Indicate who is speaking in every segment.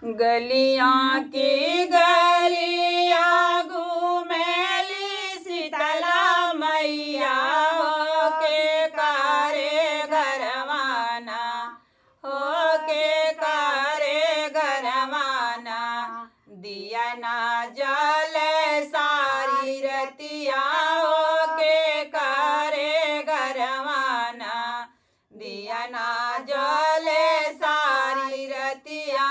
Speaker 1: गलियां की गलियां घूमेली शीतला मैया हो के कारे घरवाना हो के कारे घरवाना दिया ना जल सारी रतिया हो के कारे घरवाना दिया ना जल सारी रतिया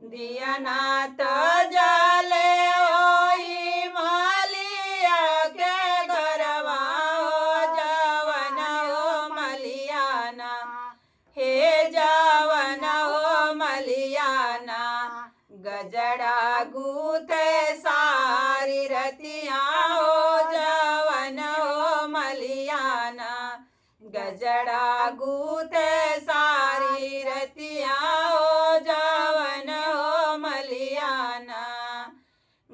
Speaker 1: दिया ना तो जले ओई मलिया के घरवा हो जवन हो मलियाना हे जवन हो मलियाना गजड़ा गूथे सारी रतिया हो जवन हो मलियाना गजड़ा गूथे सारी रतिया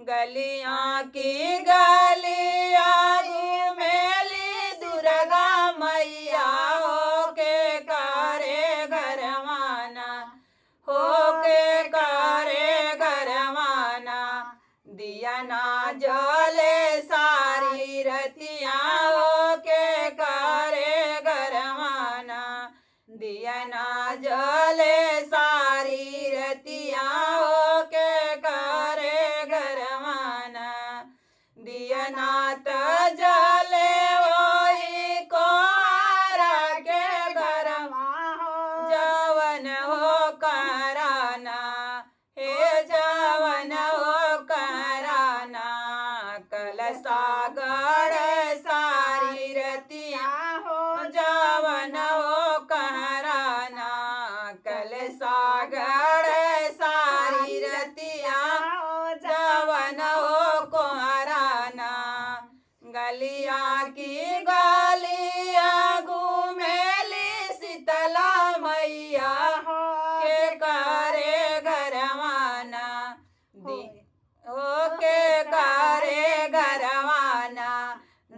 Speaker 1: गलियां की गलियां घूमेली दुर्गा मैया हो के कारे घरवाना हो के कारे घरवाना दिया ना जले सारी रतिया हो के कारे घरवाना दिया ना जले सारी रतिया हो के दिया ना तो जले वही कोहरा के घरवा हो जवन हो कराना हे जवन हो कराना कलसा गड़ सारी रतिया हो जवन हो कराना कलसा गड़ सारी रतिया हो जवन हो गलिया की गलिया घूमेली शीतला मैया हो के कारे घरवाना हो के कारे घरवाना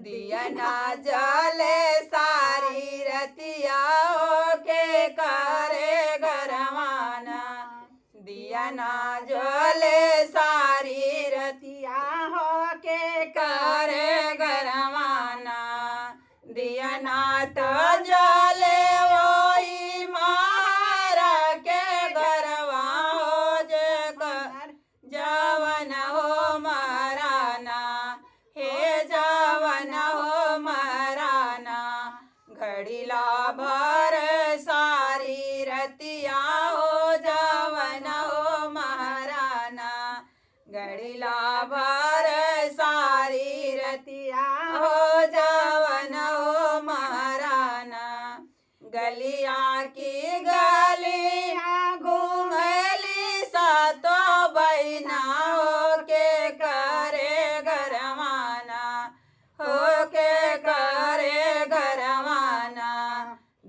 Speaker 1: दिया ना जले सारी रतिया हो के कारे घरवाना दिया ना जले सारी रतिया हो के कारे दिया ना तो जले वही मारा के घरवा हो जे जवन हो महाराना हे जवन हो महाराना घड़ीला भर सारी रतिया हो जवन हो महाराना घड़ीला भर सारी रतिया हो जवन हो महाराना गलिया की गलियां घूमेली सातो बहिना हो के करे घरवाना हो के करे घरवाना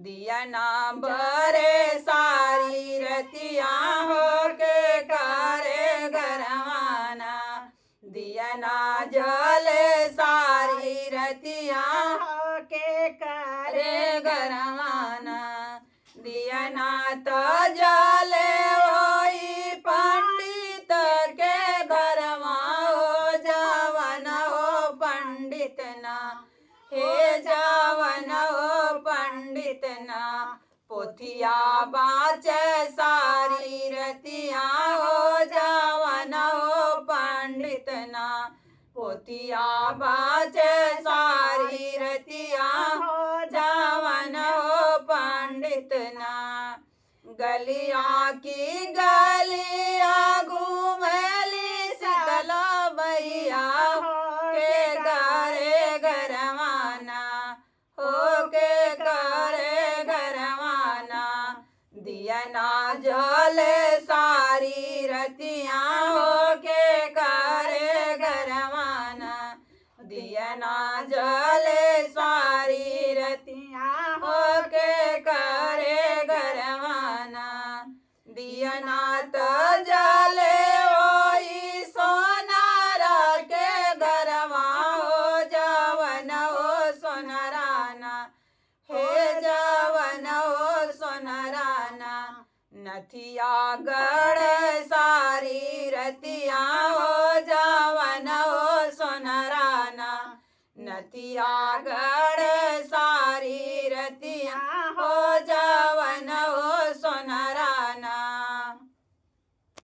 Speaker 1: दिया ना बरे सारी रतिया हो के करे घरवाना दिया ना जले सारी रतिया हो के करे घरवाना दिया ना तो जले वही पंडित के घरवा हो जवन हो पंडित ना हे जवन हो पंडित ना पोथिया बाचे सारी रतिया हो जवन हो पंडित ना पोथिया बाचे सारी रतिया हो जवन हो पंडित ना गलिया की गलिया घूमेली शीतला मैया हो के कारे घरवाना हो के कारे घरवाना दिया ना जले सारी रतिया हो के कारे घरवाना दिया ना जले सारी रतिया हो के कारे घरवाना दिया ना तो जले वही सोनारा के घरवा हो जवन हो सोनाराना हे जवन हो નથી આગળ સારી રતિયા હો જવાન હો સોનરાના નથી આગળ સારી રતિયા હો જવાન